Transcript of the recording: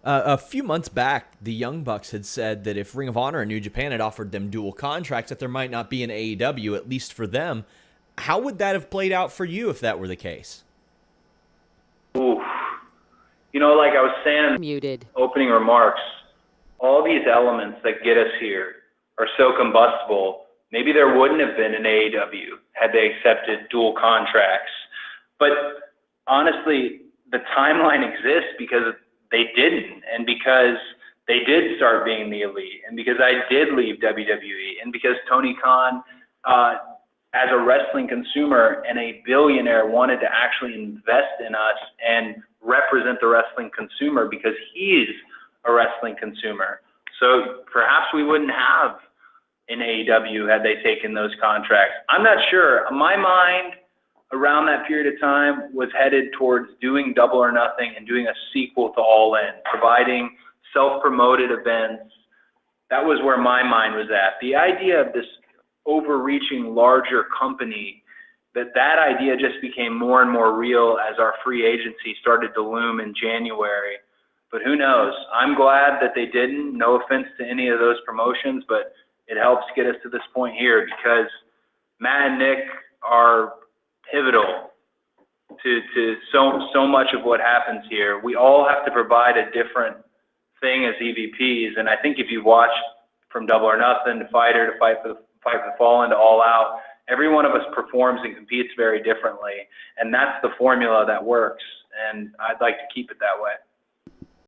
A few months back, the Young Bucks had said that if Ring of Honor and New Japan had offered them dual contracts, that there might not be an AEW, at least for them. How would that have played out for you if that were the case? Oof. Like I was saying in Muted. opening remarks, all these elements that get us here are so combustible. Maybe there wouldn't have been an AEW had they accepted dual contracts. But honestly, the timeline exists because they didn't, and because they did start being the elite, and because I did leave WWE, and because Tony Khan, as a wrestling consumer and a billionaire, wanted to actually invest in us and represent the wrestling consumer because he's a wrestling consumer. So perhaps we wouldn't have an AEW had they taken those contracts. I'm not sure. My mind around that period of time was headed towards doing Double or Nothing and doing a sequel to All In, providing self-promoted events. That was where my mind was at. The idea of this overreaching larger company, that idea just became more and more real as our free agency started to loom in January. But who knows? I'm glad that they didn't. No offense to any of those promotions, but it helps get us to this point here because Matt and Nick are pivotal to so much of what happens here. We all have to provide a different thing as EVPs, and I think if you watch from Double or Nothing to Fighter to Fight for the Fallen to All Out, every one of us performs and competes very differently, and that's the formula that works, and I'd like to keep it that way.